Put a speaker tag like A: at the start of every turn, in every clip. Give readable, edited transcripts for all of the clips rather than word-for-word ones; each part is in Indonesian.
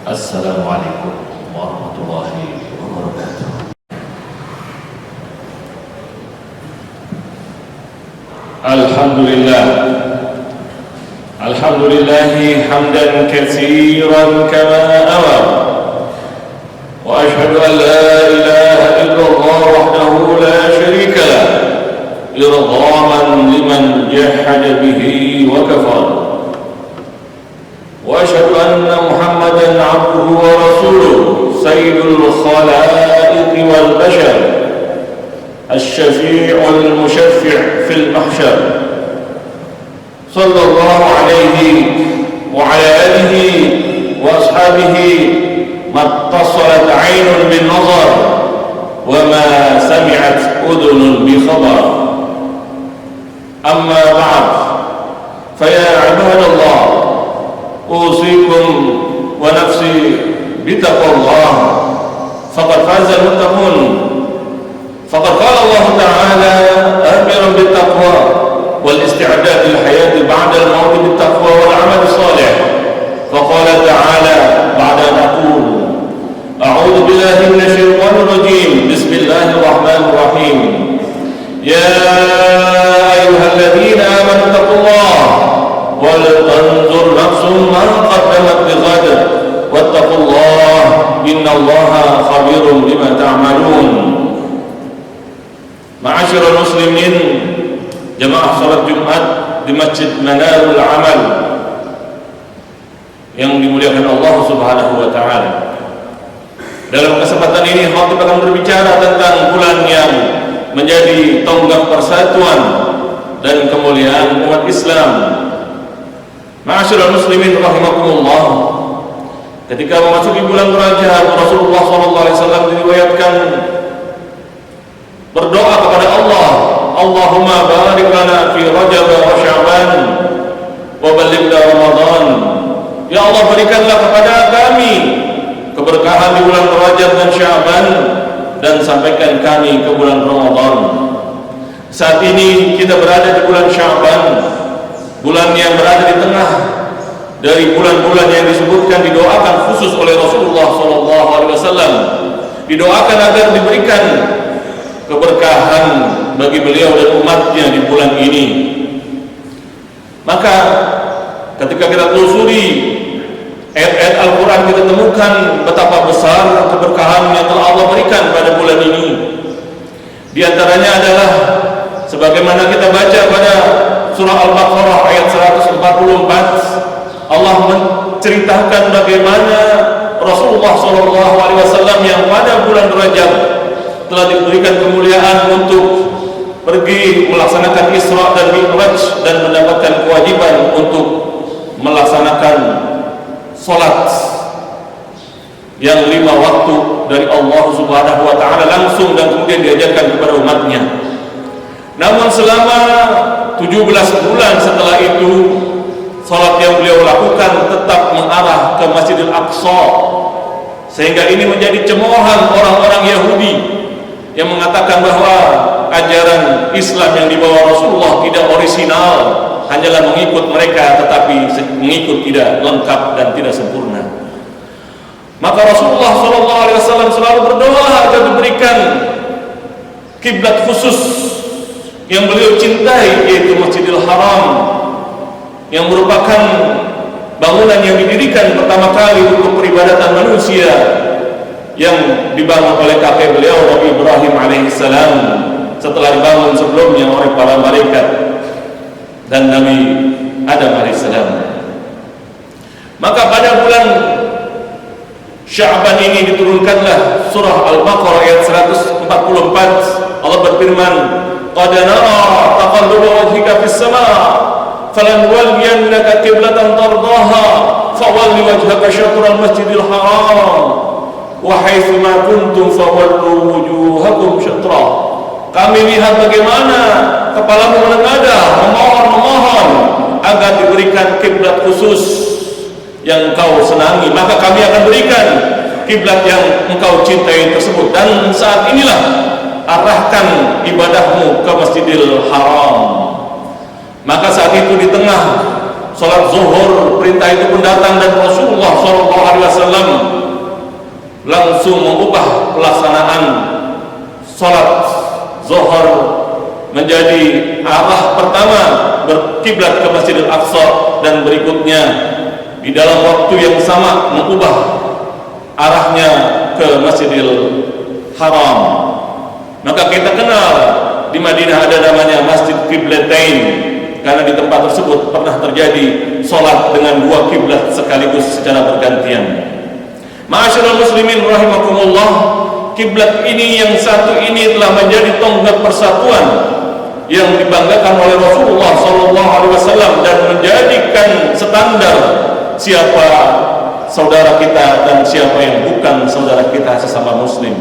A: Assalamualaikum warahmatullahi wabarakatuh. Alhamdulillah, alhamdulillahi hamdan katsiran kama amar, wa ashhadu an la ilaha illallah wahdahu la syarika lah, irghaman liman jahada bihi wa kafar. وأشهد أن محمدًا عبده ورسوله سيد الخلائق والبشر الشفيع المشفع في المحشر صلى الله عليه وعلى آله وأصحابه ما اتصلت عين بالنظر وما سمعت أذن بخبر أما بعد فيا عباد الله أوصيكم ونفسي بتقوى الله فقد فاز المتقون فقد قال الله تعالى آمرا بالتقوى والاستعداد للحياة بعد الموت بالتقوى والعمل الصالح فقال تعالى بعد أن أقول أعوذ بالله من الشيطان الرجيم بسم الله الرحمن الرحيم يا أيها الذين آمنوا اتقوا الله ولتنظر نفس ما قدمت لغد واتقوا الله إن الله خبير بما تعملون. Ma'asyiral muslimin, jemaah salat Jumat di Masjid Manarul Amal yang dimuliakan Allah Subhanahu wa taala. Dalam kesempatan ini khatib akan berbicara tentang bulan yang menjadi tonggak persatuan dan kemuliaan umat Islam. Ma'asyiral muslimin rahimakumullah, ketika memasuki bulan Rajab, Rasulullah SAW diriwayatkan berdoa kepada Allah, Allahumma barik lana fi Rajab wa Sya'ban wa ballighna Ramadan. Ya Allah, berikanlah kepada kami keberkahan di bulan Rajab dan Sya'ban dan sampaikan kami ke bulan Ramadan. Saat ini kita berada di bulan Sya'ban, bulan yang berada di tengah dari bulan-bulan yang disebutkan, didoakan khusus oleh Rasulullah SAW, didoakan agar diberikan keberkahan bagi beliau dan umatnya di bulan ini. Maka ketika kita telusuri ayat-ayat Al-Quran, kita temukan betapa besar keberkahan yang telah Allah berikan pada bulan ini. Di antaranya adalah sebagaimana kita baca pada surah Al-Baqarah ayat 144, Allah menceritakan bagaimana Rasulullah SAW yang pada bulan Rajab telah diberikan kemuliaan untuk pergi melaksanakan Isra dan Mi'raj dan mendapatkan kewajiban untuk melaksanakan salat yang 5 waktu dari Allah Subhanahu wa taala langsung dan kemudian diajarkan kepada umatnya. Namun selama 17 bulan setelah itu, salat yang beliau lakukan tetap mengarah ke Masjidil Aqsa, sehingga ini menjadi cemoohan orang-orang Yahudi yang mengatakan bahwa ajaran Islam yang dibawa Rasulullah tidak orisinal, hanyalah mengikut mereka tetapi mengikut tidak lengkap dan tidak sempurna. Maka Rasulullah SAW selalu berdoa agar diberikan kiblat khusus yang beliau cintai, yaitu Masjidil Haram, yang merupakan bangunan yang didirikan pertama kali untuk peribadatan manusia, yang dibangun oleh kakek beliau Nabi Ibrahim alaihissalam setelah dibangun sebelumnya oleh para malaikat dan Nabi Adam alaihissalam. Maka pada bulan Sya'ban ini diturunkanlah surah Al-Baqarah ayat 144. Allah berfirman, qad nara taqalluba wajhika fis sama' falanwalliyannaka qiblatan tardaha fawalli wajhaka syatral masjidil haram wa haitsu ma kuntum fawallu wujuhakum syatra. Kami lihat bagaimana kepalamu menengadah memohon agar diberikan kiblat khusus yang engkau senangi, maka kami akan berikan kiblat yang engkau cintai tersebut. Dan saat inilah arahkan ibadahmu ke Masjidil Haram. Maka saat itu di tengah Salat zuhur, perintah itu pun datang dan Rasulullah SAW langsung mengubah pelaksanaan salat zuhur menjadi arah pertama berkiblat ke Masjidil Aqsa, dan berikutnya di dalam waktu yang sama mengubah arahnya ke Masjidil Haram. Maka kita kenal di Madinah ada namanya Masjid Qiblatain, karena di tempat tersebut pernah terjadi salat dengan dua kiblat sekaligus secara bergantian. Ma'asyiral muslimin rahimakumullah, kiblat ini yang satu ini telah menjadi tonggak persatuan yang dibanggakan oleh Rasulullah SAW dan menjadikan standar siapa saudara kita dan siapa yang bukan saudara kita sesama muslim.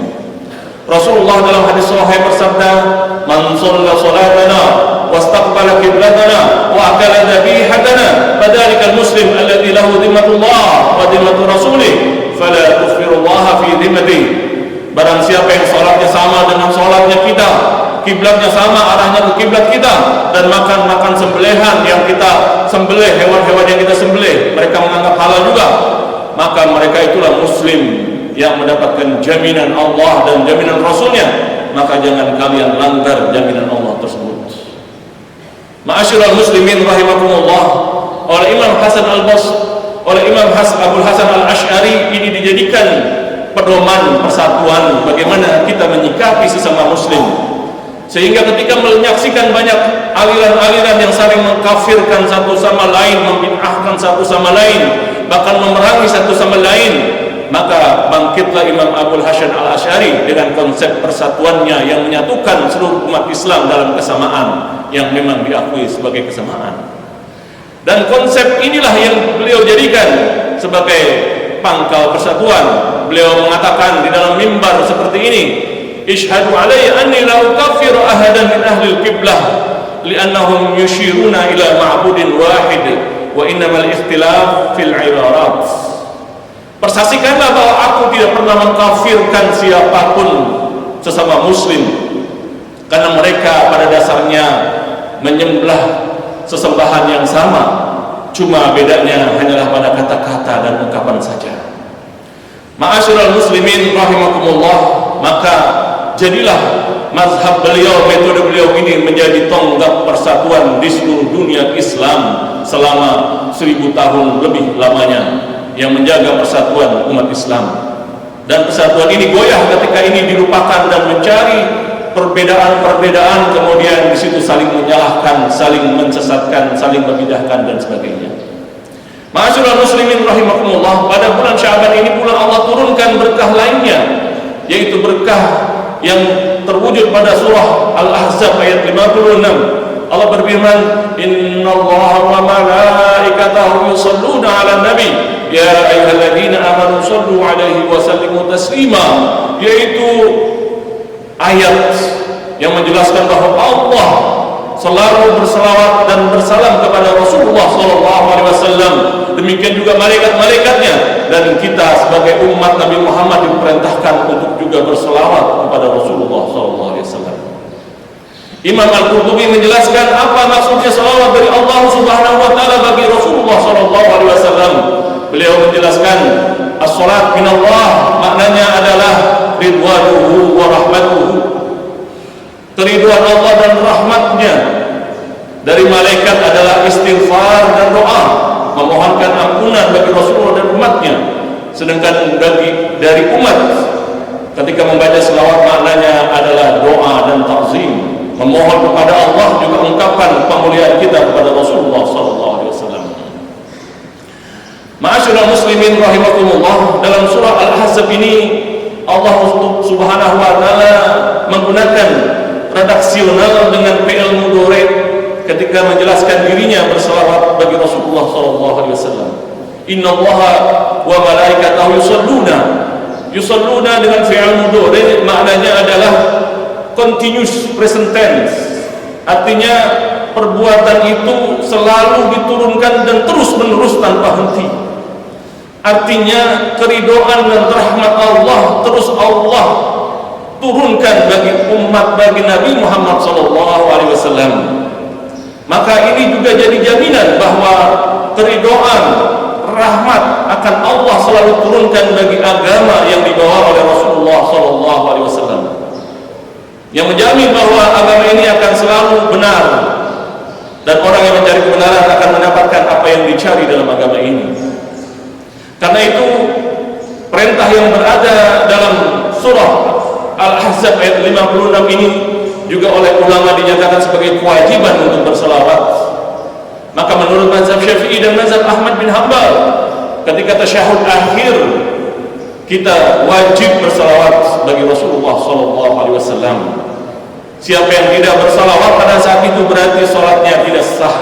A: Rasulullah dalam hadis sahih bersabda, "Man shalla salatana wastaqbala qiblatana wa akala dhabihatana fadzalikal muslim alladzi lahu dhimmatullah wa dhimmatu rasulih fala tughfirullah fi dhimmati." Barang siapa yang salatnya sama dengan salatnya kita, kiblatnya sama arahnya ke kiblat kita, dan makan sembelihan yang kita sembelih, hewan-hewan yang kita sembelih mereka menganggap halal juga, maka mereka itulah muslim yang mendapatkan jaminan Allah dan jaminan Rasulnya. Maka jangan kalian langgar jaminan Allah tersebut. Ma'asyiral muslimin rahimakumullah, oleh Imam Hasan al-Basri, oleh Imam Abul Hasan al-Asy'ari ini dijadikan pedoman persatuan bagaimana kita menyikapi sesama muslim, sehingga ketika menyaksikan banyak aliran-aliran yang saling mengkafirkan satu sama lain, membid'ahkan satu sama lain, bahkan memerangi satu sama lain, maka bangkitlah Imam Abul Hasan al-Asy'ari dengan konsep persatuannya yang menyatukan seluruh umat Islam dalam kesamaan yang memang diakui sebagai kesamaan. Dan konsep inilah yang beliau jadikan sebagai pangkal persatuan. Beliau mengatakan di dalam mimbar seperti ini, "Ishhadu alayya anni la ukaffiru ahadan min ahli al-qiblah li'annahum yushiruna ila ma'budin wahid wa innamal ikhtilaf fil ibarat." Persaksikanlah bahwa aku tidak pernah mengkafirkan siapapun sesama muslim, karena mereka pada dasarnya menyembelih sesembahan yang sama, cuma bedanya hanyalah pada kata-kata dan ungkapan saja. Ma'asyiral muslimin rahimakumullah, maka jadilah mazhab beliau, metode beliau ini menjadi tonggak persatuan di seluruh dunia Islam selama 1000 tahun lebih lamanya, yang menjaga persatuan umat Islam. Dan persatuan ini goyah ketika ini dilupakan dan mencari perbedaan-perbedaan, kemudian di situ saling menyalahkan, saling mensesatkan, saling membidahkan dan sebagainya. Ma'asyiral muslimin rahimakumullah, pada bulan Sya'ban ini pula Allah turunkan berkah lainnya, yaitu berkah yang terwujud pada surah Al-Ahzab ayat 56. Allah berfirman, "Innallaha wa malaikatahu yusholluna 'alan nabi ya ayyuhalladzina amanu shallu 'alaihi wa sallimu taslima," yaitu ayat yang menjelaskan bahwa Allah selalu berselawat dan bersalam kepada Rasulullah SAW. Demikian juga malaikat-malaikatnya, dan kita sebagai umat Nabi Muhammad diperintahkan untuk juga berselawat kepada Rasulullah SAW. Imam Al-Qurtubi menjelaskan apa maksudnya selawat dari Allah Subhanahu wa taala bagi Rasulullah SAW. Beliau menjelaskan, as-salat minallah maknanya adalah ridwanuhu wa rahmatuhu, keriduan Allah dan rahmatnya. Dari malaikat adalah istighfar dan doa, memohonkan ampunan bagi Rasulullah dan umatnya. Sedangkan dari umat ketika membaca selawat maknanya adalah doa dan ta'zim, memohon kepada Allah, juga ungkapan pemuliaan kita kepada Rasulullah SAW. Ma'asyiral muslimin rahimakumullah, dalam surah Al-Ahzab ini Allah Subhanahu wa taala menggunakan redaksional dengan fi'il mudhari ketika menjelaskan dirinya berselawat bagi Rasulullah SAW. Innallaha wa malaikatahu yusalluna dengan fi'il mudhari maknanya adalah continuous present tense, artinya perbuatan itu selalu diturunkan dan terus menerus tanpa henti. Artinya keridoan dan rahmat Allah terus Allah turunkan bagi umat, bagi Nabi Muhammad SAW. Maka ini juga jadi jaminan bahwa keridhaan, rahmat akan Allah selalu turunkan bagi agama yang dibawa oleh Rasulullah SAW, yang menjamin bahwa agama ini akan selalu benar dan orang yang mencari kebenaran akan mendapatkan apa yang dicari dalam agama ini. Karena itu perintah yang berada dalam surah Al-Ahzab ayat 56 ini juga oleh ulama dinyatakan sebagai kewajiban untuk berselawat. Maka menurut mazhab Syafi'i dan mazhab Ahmad bin Hanbal, ketika tasyahud akhir kita wajib berselawat bagi Rasulullah SAW. Siapa yang tidak berselawat pada saat itu berarti salatnya tidak sah.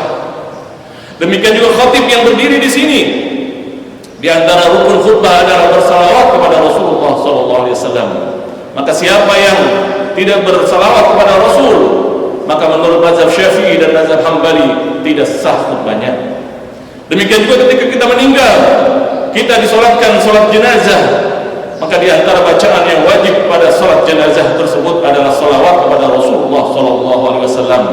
A: Demikian juga khatib yang berdiri di sini. Di antara rukun khutbah adalah berselawat kepada Rasulullah SAW. Maka siapa yang tidak berselawat kepada Rasul, maka menurut mazhab Syafi'i dan mazhab Hambali tidak sah khutbahnya. Demikian juga ketika kita meninggal, kita disolatkan solat jenazah, maka di antara bacaan yang wajib pada solat jenazah tersebut adalah salawat kepada Rasulullah SAW.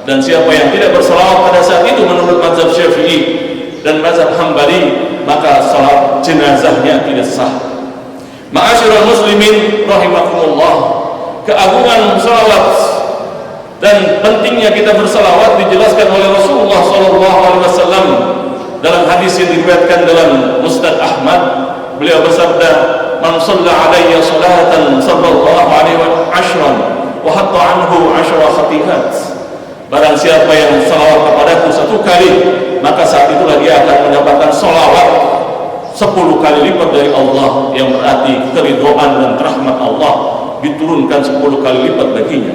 A: Dan siapa yang tidak bersalawat pada saat itu menurut mazhab Syafi'i dan mazhab Hambali, maka salat jenazahnya tidak sah. Ma'asyiral muslimin rahimakumullah, keagungan salawat dan pentingnya kita bersalawat dijelaskan oleh Rasulullah SAW dalam hadis yang diriwayatkan dalam Musnad Ahmad. Beliau bersabda, "Man shalla alayya salatan sallallahu alaihi wa ashran wa hatta anhu 10 khatihat." Barang siapa yang salawat kepadaku 1 kali, maka saat itulah dia akan mendapatkan salawat 10 kali lipat dari Allah, yang berarti keridhaan dan rahmat Allah diturunkan 10 kali lipat baginya,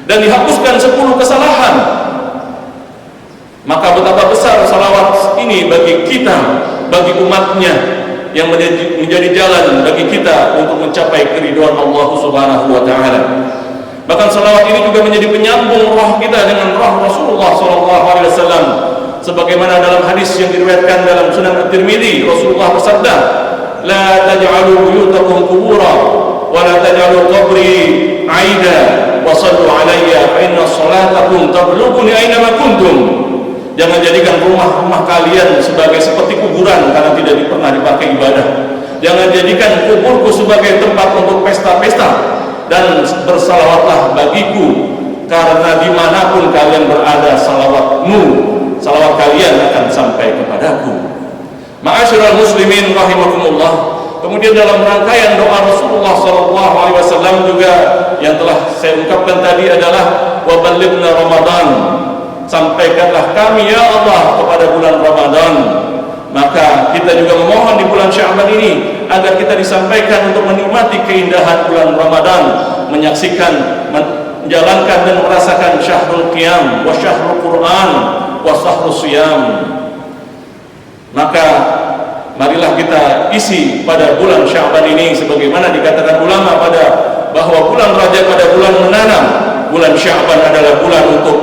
A: dan dihapuskan 10 kesalahan. Maka betapa besar salawat ini bagi kita, bagi umatnya, yang menjadi jalan bagi kita untuk mencapai keridhaan Allah Subhanahu wa Ta'ala. Bahkan salawat ini juga menjadi penyambung roh kita dengan roh Rasulullah SAW. Sebagaimana dalam hadis yang diriwayatkan dalam Sunan At-Tirmidzi, Rasulullah bersabda, "La taj'alu buyutakum qubura wa la taj'alu qabri 'aida wa sallu 'alayya fa inna salatakum tablughuni aina ma kuntum." Jangan jadikan rumah-rumah kalian sebagai seperti kuburan karena tidak pernah dipakai ibadah. Jangan jadikan kuburku sebagai tempat untuk pesta-pesta, dan bersalawatlah bagiku karena dimanapun kalian berada, salawat kalian akan sampai kepadaku. Ma'asyiral muslimin rahimakumullah. Kemudian dalam rangkaian doa Rasulullah SAW juga yang telah saya ungkapkan tadi adalah wa ballighna Ramadan, sampaikanlah kami ya Allah kepada bulan Ramadan. Maka kita juga memohon di bulan Sya'ban ini agar kita disampaikan untuk menikmati keindahan bulan Ramadan, menyaksikan, menjalankan dan merasakan syahrul qiyam wa syahrul Quran wa syahrul siyam. Maka marilah kita isi pada bulan Sya'ban ini sebagaimana dikatakan ulama pada bahwa bulan Rajab pada bulan menanam, bulan Sya'ban adalah bulan untuk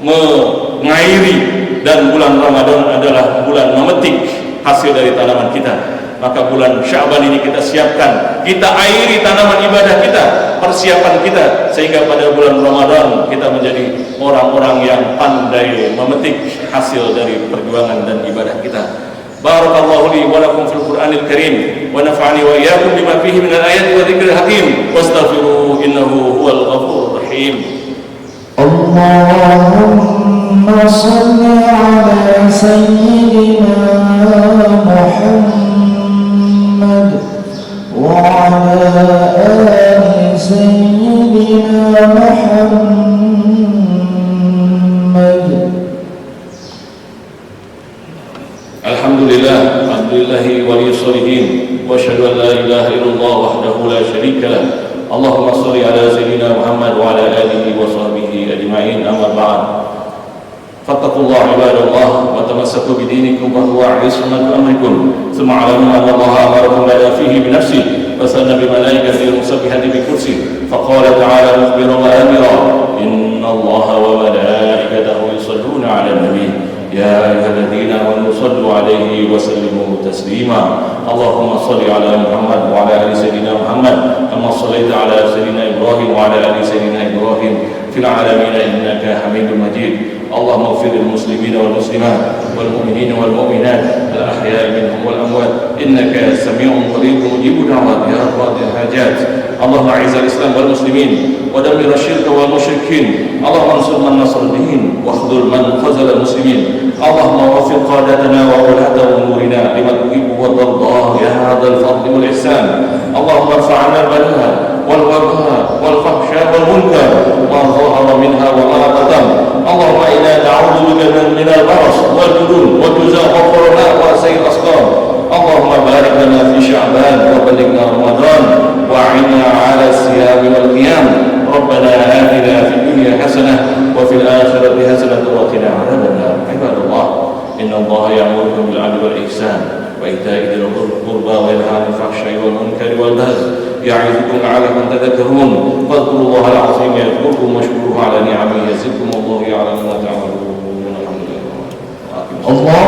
A: mengairi, dan bulan Ramadan adalah bulan memetik hasil dari tanaman kita. Maka bulan Sya'ban ini kita siapkan, kita airi tanaman ibadah kita, persiapan kita, sehingga pada bulan Ramadan kita menjadi orang-orang yang pandai memetik hasil dari perjuangan dan ibadah kita. Barakallahu li wa lakum fil Qur'anil Karim wa nafa'ani wa iyyakum bima fihi minal ayati wa dzikril hakim wastaghfiruhu innahu huwal ghafurur rahim.
B: Allahumma salli ala sayyidina Muhammad wa ala ali sayyidina Muhammad.
A: Alhamdulillah, alhamdulillahi waliyus shalihin, wa asyhadu an la ilaha illallah wahdahu la syarika lah. Allahumma shalli ala sayyidina Muhammad wa ala alihi wa sahbihi ajma'in, amma ba'd. Fattaqullaha ibadallah wa tamassaku bidinikum wa huwa ismatu amrikum. Thumma alamu anna Allaha amarakum bada fihi bi nafsihi wa sanna bi malaikatihi musabbihati bi kursi. Faqala ta'ala mukhbiran wa amira, inna Allaha wa malaikatahu yusalluna 'alan nabi. يا أيها الذين آمنوا صلوا عليه وسلموا تسليما. اللهم صل على محمد وعلى آل سيدنا محمد كما صليت على سيدنا إبراهيم وعلى آل سيدنا إبراهيم في العالمين إنك حميد مجيد. اللهم اغفر للمسلمين والمسلمات والمؤمنين والمؤمنات الأحياء منهم والأموات إنك سميع قريب مجيب دعوات يا رب الحاجات. اللهم أعز الإسلام والمسلمين ودمر الشرك والمشركين. اللهم انصر من نصر الدين واخذل من خذل المسلمين. اللهم وفق قادتنا وولاة أمورنا لما تحب وترضاه يا هذا الفضل والإحسان. اللهم ارفع عنا البلاء والوباء والفحشاء والمنكر ما ظهر منها وما بطن. اللهم إنا نعوذ بك من البرص والجنون والجزاء والقرناء وسيء الأسقام. اللهم بارك لنا في شعبان وبلغنا رمضان وأعنا على الصيام والقيام. ربنا آتنا في الدنيا حسنة وفي الآخرة حسنة وقنا عذاب النار. عباد الله إن الله يأمركم بالعدل والإحسان وإيتاء ذي القربى وينهى عن الفحشاء والمنكر والبغي يعظكم لعلكم تذكرون. فاذكروا الله العظيم يذكركم واشكروه على نعمه يزدكم والله يعلم ما تعملون. الحمد لله.